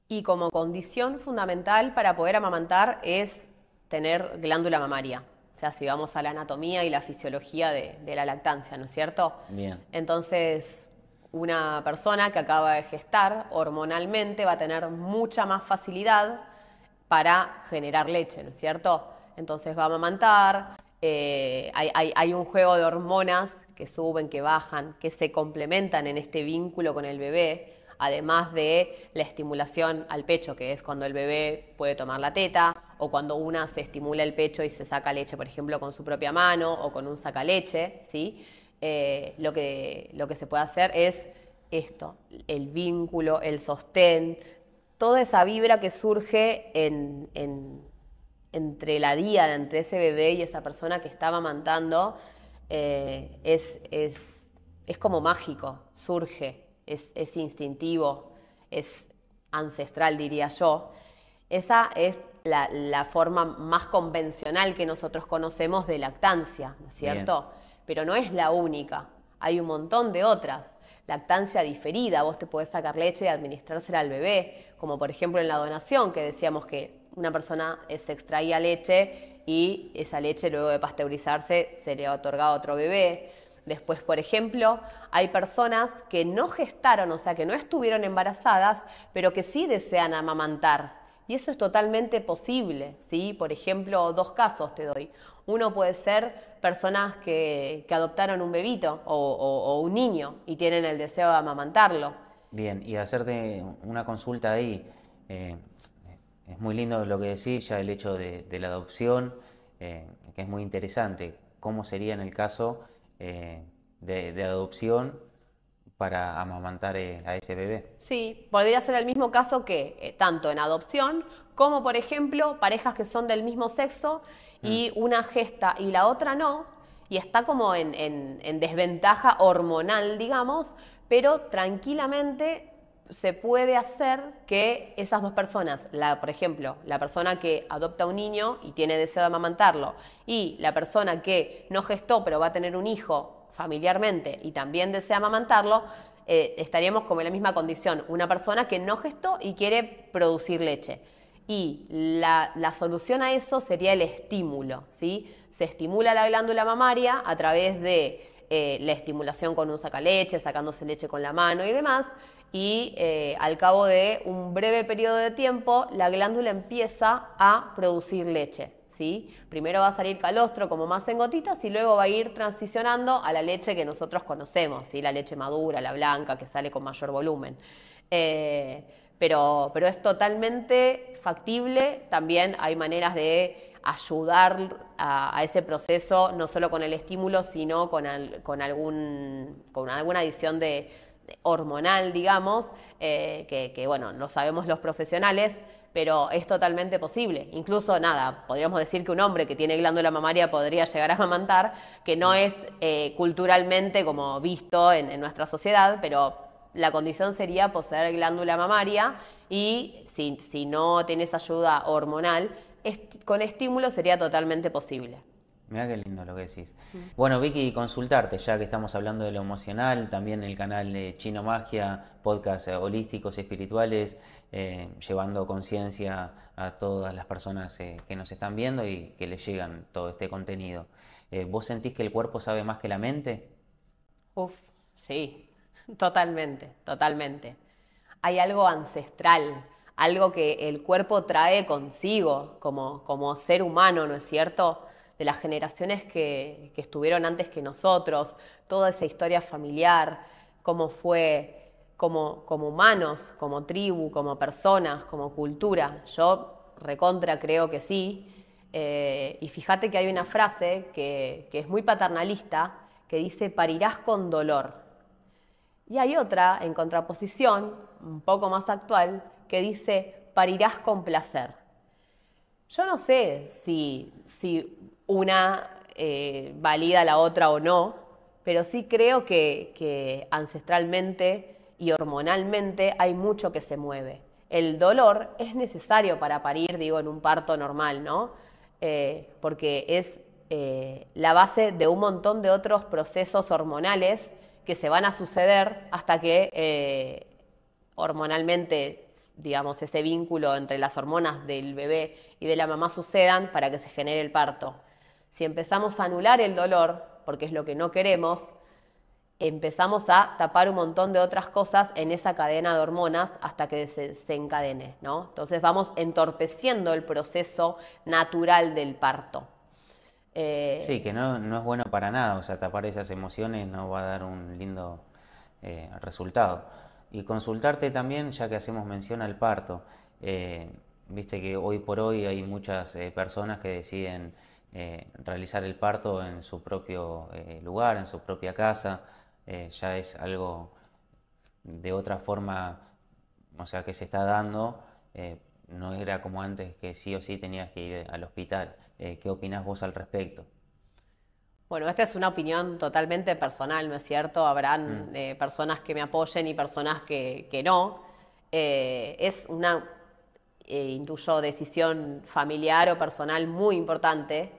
Speaker 2: Y como condición fundamental para poder amamantar es tener glándula mamaria. O sea, si vamos a la anatomía y la fisiología de la lactancia, ¿no es cierto?
Speaker 1: Bien.
Speaker 2: Entonces, una persona que acaba de gestar hormonalmente va a tener mucha más facilidad para generar leche, ¿no es cierto? Entonces va a amamantar, hay un juego de hormonas que suben, que bajan, que se complementan en este vínculo con el bebé, además de la estimulación al pecho, que es cuando el bebé puede tomar la teta, o cuando una se estimula el pecho y se saca leche, por ejemplo, con su propia mano o con un sacaleche, ¿sí? Lo que se puede hacer es esto, el vínculo, el sostén, toda esa vibra que surge entre la diada, entre ese bebé y esa persona que estaba amamantando, es como mágico, surge, es instintivo, es ancestral, diría yo. Esa es la forma más convencional que nosotros conocemos de lactancia, ¿no es cierto?
Speaker 1: Bien.
Speaker 2: Pero no es la única, hay un montón de otras. Lactancia diferida, vos te podés sacar leche y administrársela al bebé, como por ejemplo en la donación, que decíamos que una persona se extraía leche y esa leche luego de pasteurizarse se le otorga a otro bebé. Después, por ejemplo, hay personas que no gestaron, o sea, que no estuvieron embarazadas, pero que sí desean amamantar. Y eso es totalmente posible, ¿sí? Por ejemplo, 2 casos te doy. Uno puede ser personas que adoptaron un bebito o un niño y tienen el deseo de amamantarlo.
Speaker 1: Bien, y hacerte una consulta ahí. eh, es muy lindo lo que decís, ya el hecho de la adopción, que es muy interesante. ¿Cómo sería en el caso de adopción para amamantar a ese bebé?
Speaker 2: Sí, podría ser el mismo caso que tanto en adopción como, por ejemplo, parejas que son del mismo sexo y una gesta y la otra no, y está como en desventaja hormonal, digamos, pero tranquilamente se puede hacer que esas 2 personas, por ejemplo, la persona que adopta un niño y tiene deseo de amamantarlo, y la persona que no gestó pero va a tener un hijo familiarmente y también desea amamantarlo, estaríamos como en la misma condición. Una persona que no gestó y quiere producir leche. Y la solución a eso sería el estímulo, ¿sí? Se estimula la glándula mamaria a través de la estimulación con un sacaleche, sacándose leche con la mano y demás, y al cabo de un breve periodo de tiempo la glándula empieza a producir leche, ¿sí? Primero va a salir calostro como más en gotitas y luego va a ir transicionando a la leche que nosotros conocemos, ¿sí? La leche madura, la blanca, que sale con mayor volumen. Pero es totalmente factible. También hay maneras de ayudar a ese proceso, no solo con el estímulo, sino con alguna adición de hormonal, digamos, que bueno, lo sabemos los profesionales, pero es totalmente posible. Incluso, nada, podríamos decir que un hombre que tiene glándula mamaria podría llegar a amamantar, que no es culturalmente como visto en nuestra sociedad, pero la condición sería poseer glándula mamaria y si no tienes ayuda hormonal, con estímulo sería totalmente posible.
Speaker 1: Mirá qué lindo lo que decís. Bueno, Vicky, consultarte, ya que estamos hablando de lo emocional, también el canal de Chino Magia, podcast holísticos y espirituales, llevando conciencia a todas las personas que nos están viendo y que les llegan todo este contenido. ¿Vos sentís que el cuerpo sabe más que la mente?
Speaker 2: Uf, sí, totalmente, totalmente. Hay algo ancestral, algo que el cuerpo trae consigo como ser humano, ¿no es cierto? De las generaciones que estuvieron antes que nosotros, toda esa historia familiar, cómo fue como humanos, como tribu, como personas, como cultura. Yo recontra creo que sí. Y fíjate que hay una frase que es muy paternalista, que dice parirás con dolor. Y hay otra, en contraposición, un poco más actual, que dice parirás con placer. Yo no sé si una valida la otra o no, pero sí creo que ancestralmente y hormonalmente hay mucho que se mueve. El dolor es necesario para parir, digo, en un parto normal, ¿no? Porque es la base de un montón de otros procesos hormonales que se van a suceder hasta que hormonalmente, digamos, ese vínculo entre las hormonas del bebé y de la mamá sucedan para que se genere el parto. Si empezamos a anular el dolor, porque es lo que no queremos, empezamos a tapar un montón de otras cosas en esa cadena de hormonas hasta que se encadene, ¿no? Entonces vamos entorpeciendo el proceso natural del parto.
Speaker 1: Sí, que no es bueno para nada, o sea, tapar esas emociones no va a dar un lindo resultado. Y consultarte también, ya que hacemos mención al parto, viste que hoy por hoy hay muchas personas que deciden realizar el parto en su propio lugar, en su propia casa, ya es algo de otra forma, o sea, que se está dando, no era como antes que sí o sí tenías que ir al hospital. ¿Qué opinás vos al respecto?
Speaker 2: Bueno, esta es una opinión totalmente personal, ¿no es cierto? Habrán personas que me apoyen y personas que no. Es una, intuyo, decisión familiar o personal muy importante.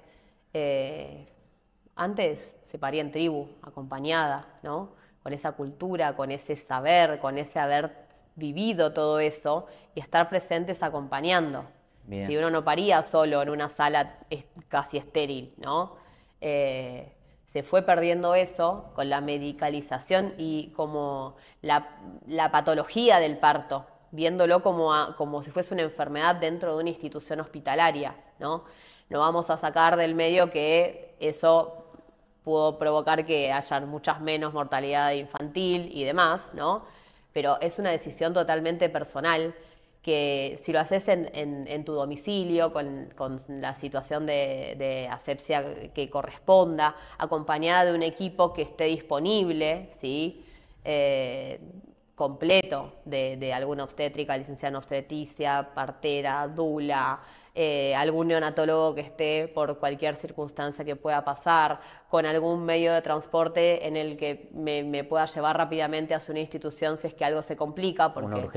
Speaker 2: Antes se paría en tribu, acompañada, ¿no? Con esa cultura, con ese saber, con ese haber vivido todo eso y estar presentes acompañando.
Speaker 1: Bien.
Speaker 2: Si uno no paría solo en una sala casi estéril, ¿no? Se fue perdiendo eso con la medicalización y como la patología del parto, viéndolo como si fuese una enfermedad dentro de una institución hospitalaria, ¿no? No vamos a sacar del medio que eso pudo provocar que haya muchas menos mortalidad infantil y demás, ¿no? Pero es una decisión totalmente personal que si lo haces en tu domicilio, con la situación de asepsia que corresponda, acompañada de un equipo que esté disponible, ¿sí? Completo de alguna obstétrica, licenciada en obstetricia, partera, dula, algún neonatólogo que esté por cualquier circunstancia que pueda pasar, con algún medio de transporte en el que me pueda llevar rápidamente hacia una institución si es que algo se complica, porque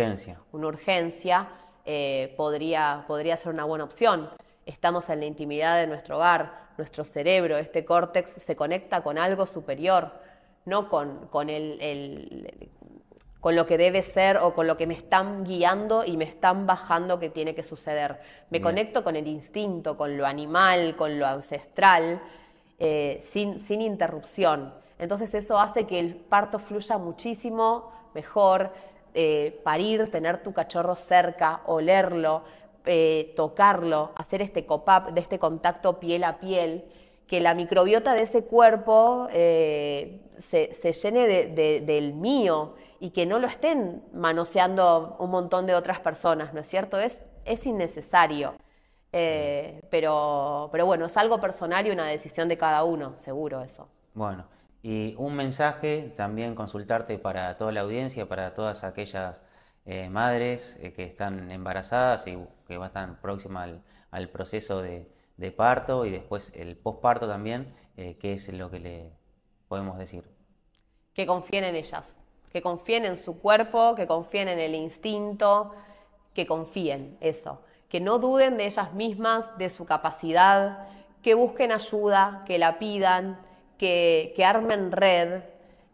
Speaker 2: una urgencia podría ser una buena opción. Estamos en la intimidad de nuestro hogar, nuestro cerebro, este córtex se conecta con algo superior, no con con lo que debe ser o con lo que me están guiando y me están bajando que tiene que suceder. Me conecto con el instinto, con lo animal, con lo ancestral, sin interrupción. Entonces eso hace que el parto fluya muchísimo mejor, parir, tener tu cachorro cerca, olerlo, tocarlo, hacer este cop-up, de este contacto piel a piel, que la microbiota de ese cuerpo se llene del mío y que no lo estén manoseando un montón de otras personas, ¿no es cierto? Es innecesario. Pero bueno, es algo personal y una decisión de cada uno, seguro eso.
Speaker 1: Bueno, y un mensaje también consultarte para toda la audiencia, para todas aquellas madres que están embarazadas y que van a estar próximas al proceso de parto y después el posparto también, ¿qué es lo que le podemos decir?
Speaker 2: Que confíen en ellas, que confíen en su cuerpo, que confíen en el instinto, que confíen, eso, que no duden de ellas mismas, de su capacidad, que busquen ayuda, que la pidan, que armen red,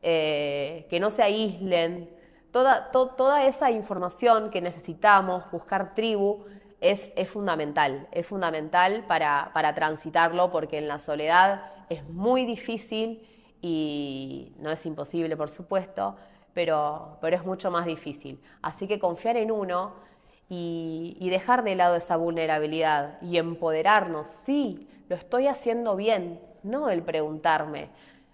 Speaker 2: que no se aíslen. Toda esa información que necesitamos, buscar tribu, es fundamental para transitarlo, porque en la soledad es muy difícil y no es imposible, por supuesto, pero es mucho más difícil. Así que confiar en uno y dejar de lado esa vulnerabilidad y empoderarnos. Sí, lo estoy haciendo bien, no el preguntarme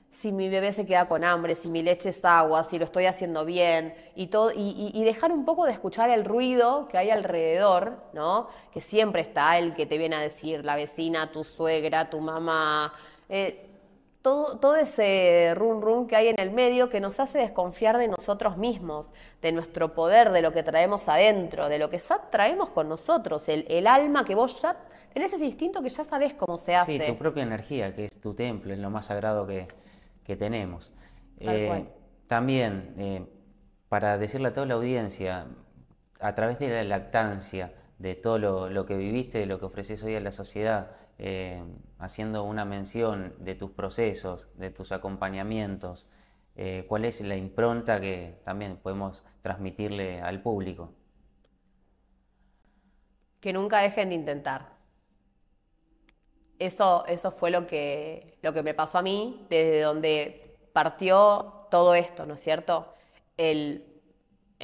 Speaker 2: si mi bebé se queda con hambre, si mi leche es agua, si lo estoy haciendo bien, y dejar un poco de escuchar el ruido que hay alrededor, ¿no? Que siempre está el que te viene a decir la vecina, tu suegra, tu mamá, todo ese rum rum que hay en el medio que nos hace desconfiar de nosotros mismos, de nuestro poder, de lo que traemos adentro, de lo que ya traemos con nosotros, el alma que vos ya tenés ese instinto que ya sabés cómo se hace.
Speaker 1: Sí, tu propia energía, que es tu templo, es lo más sagrado que tenemos.
Speaker 2: Tal cual.
Speaker 1: También, para decirle a toda la audiencia, a través de la lactancia, de todo lo que viviste, de lo que ofreces hoy a la sociedad, haciendo una mención de tus procesos, de tus acompañamientos, ¿cuál es la impronta que también podemos transmitirle al público?
Speaker 2: Que nunca dejen de intentar. Eso fue lo que me pasó a mí, desde donde partió todo esto, ¿no es cierto? En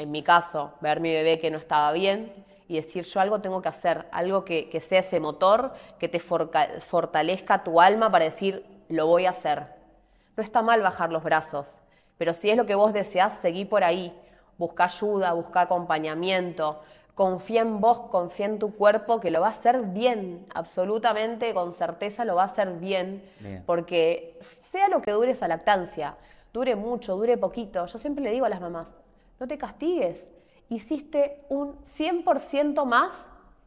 Speaker 2: mi caso, ver mi bebé que no estaba bien y decir yo algo tengo que hacer, algo que sea ese motor, que te fortalezca tu alma para decir lo voy a hacer. No está mal bajar los brazos, pero si es lo que vos deseás, seguí por ahí. Busca ayuda, busca acompañamiento. Confía en vos, confía en tu cuerpo, que lo va a hacer bien, absolutamente, con certeza lo va a hacer bien, porque sea lo que dure esa lactancia, dure mucho, dure poquito, yo siempre le digo a las mamás, no te castigues, hiciste un 100% más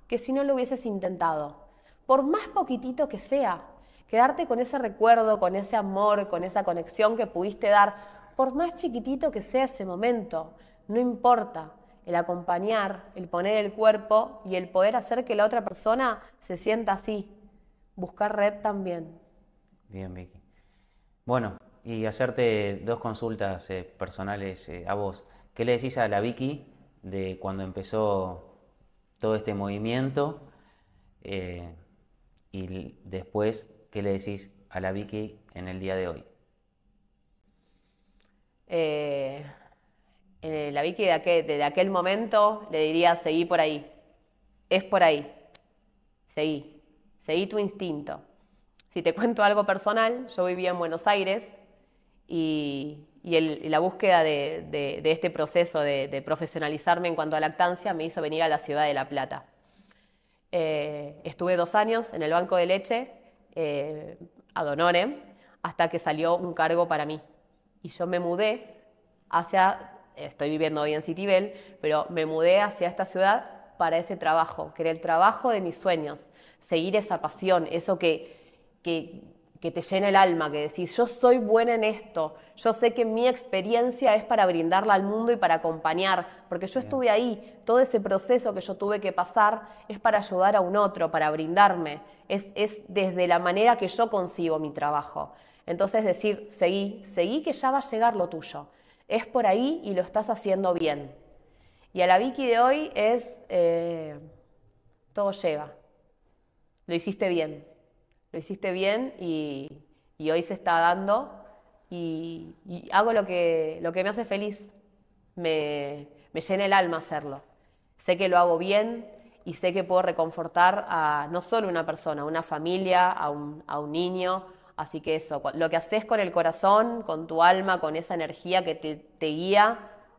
Speaker 2: que si no lo hubieses intentado, por más poquitito que sea, quedarte con ese recuerdo, con ese amor, con esa conexión que pudiste dar, por más chiquitito que sea ese momento, no importa. El acompañar, el poner el cuerpo y el poder hacer que la otra persona se sienta así. Buscar red también.
Speaker 1: Bien, Vicky. Bueno, y hacerte dos consultas personales a vos. ¿Qué le decís a la Vicky de cuando empezó todo este movimiento y después, ¿qué le decís a la Vicky en el día de hoy?
Speaker 2: Eh, la Vicky desde aquel momento le diría, seguí por ahí, es por ahí, seguí tu instinto. Si te cuento algo personal, yo vivía en Buenos Aires y la búsqueda de este proceso de profesionalizarme en cuanto a lactancia me hizo venir a la ciudad de La Plata. Estuve 2 años en el banco de leche, ad honorem, hasta que salió un cargo para mí. Y yo me mudé estoy viviendo hoy en Citibel, pero me mudé hacia esta ciudad para ese trabajo, que era el trabajo de mis sueños, seguir esa pasión, eso que te llena el alma, que decís, yo soy buena en esto, yo sé que mi experiencia es para brindarla al mundo y para acompañar, porque yo estuve ahí, todo ese proceso que yo tuve que pasar es para ayudar a un otro, para brindarme, es desde la manera que yo concibo mi trabajo. Entonces decir, seguí que ya va a llegar lo tuyo, es por ahí y lo estás haciendo bien. Y a la Vicky de hoy es, todo llega, lo hiciste bien. Lo hiciste bien y hoy se está dando y hago lo que me hace feliz. Me llena el alma hacerlo. Sé que lo hago bien y sé que puedo reconfortar a no solo una persona, a una familia, a un niño. Así que eso, lo que haces con el corazón, con tu alma, con esa energía que te guía,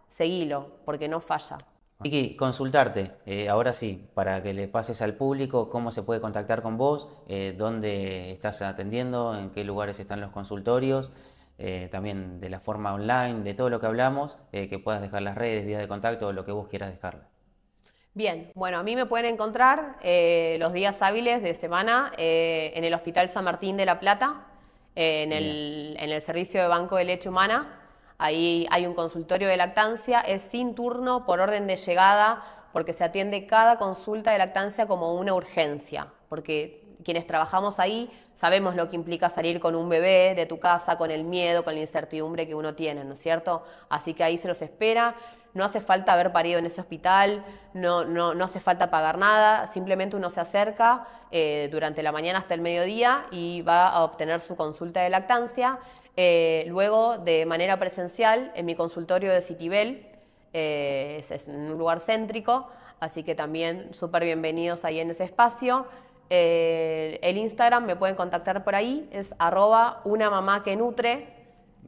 Speaker 2: seguilo, porque no falla.
Speaker 1: Vicky, consultarte, ahora sí, para que le pases al público cómo se puede contactar con vos, dónde estás atendiendo, en qué lugares están los consultorios, también de la forma online, de todo lo que hablamos, que puedas dejar las redes, vías de contacto, lo que vos quieras dejarle.
Speaker 2: Bien, bueno, a mí me pueden encontrar los días hábiles de semana en el Hospital San Martín de La Plata, en el servicio de Banco de Leche Humana. Ahí hay un consultorio de lactancia, es sin turno, por orden de llegada, porque se atiende cada consulta de lactancia como una urgencia, porque quienes trabajamos ahí sabemos lo que implica salir con un bebé de tu casa, con el miedo, con la incertidumbre que uno tiene, ¿no es cierto? Así que ahí se los espera. No hace falta haber parido en ese hospital, no hace falta pagar nada, simplemente uno se acerca durante la mañana hasta el mediodía y va a obtener su consulta de lactancia. Luego, de manera presencial, en mi consultorio de Citibel, es en un lugar céntrico, así que también súper bienvenidos ahí en ese espacio. El Instagram me pueden contactar por ahí, es @unamamaquenutre.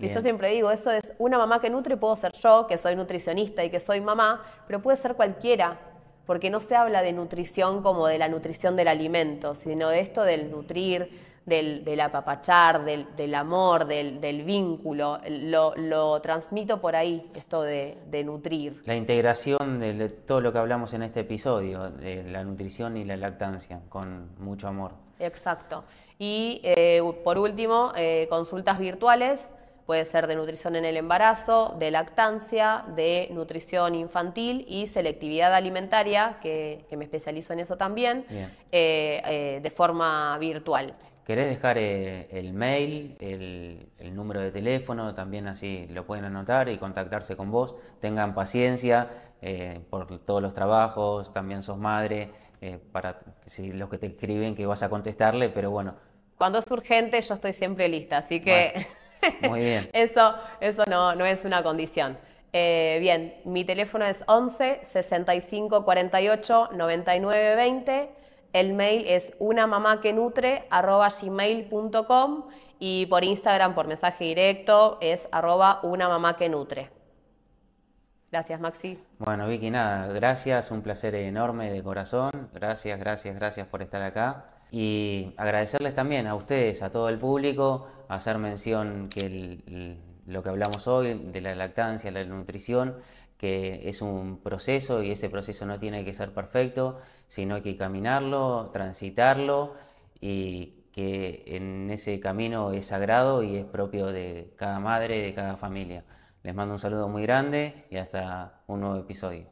Speaker 2: Y yo siempre digo, eso es una mamá que nutre, puedo ser yo, que soy nutricionista y que soy mamá, pero puede ser cualquiera, porque no se habla de nutrición como de la nutrición del alimento, sino de esto del nutrir, del apapachar, del amor, del vínculo. Lo transmito por ahí, esto de nutrir.
Speaker 1: La integración de todo lo que hablamos en este episodio, de la nutrición y la lactancia, con mucho amor.
Speaker 2: Exacto. Y por último, consultas virtuales. Puede ser de nutrición en el embarazo, de lactancia, de nutrición infantil y selectividad alimentaria, que me especializo en eso también, de forma virtual.
Speaker 1: ¿Querés dejar el mail, el número de teléfono? También así lo pueden anotar y contactarse con vos. Tengan paciencia por todos los trabajos, también sos madre, para si los que te escriben que vas a contestarle, pero bueno.
Speaker 2: Cuando es urgente yo estoy siempre lista, así que... Bueno.
Speaker 1: Muy bien.
Speaker 2: Eso no es una condición. Bien, mi teléfono es 11 65 48 99 20. El mail es unamamaquenutre@gmail.com y por Instagram, por mensaje directo, es @unamamaquenutre. Gracias, Maxi.
Speaker 1: Bueno, Vicky, nada, gracias, un placer enorme de corazón. Gracias por estar acá. Y agradecerles también a ustedes, a todo el público, hacer mención que lo que hablamos hoy de la lactancia, la nutrición, que es un proceso y ese proceso no tiene que ser perfecto, sino hay que caminarlo, transitarlo y que en ese camino es sagrado y es propio de cada madre, de cada familia. Les mando un saludo muy grande y hasta un nuevo episodio.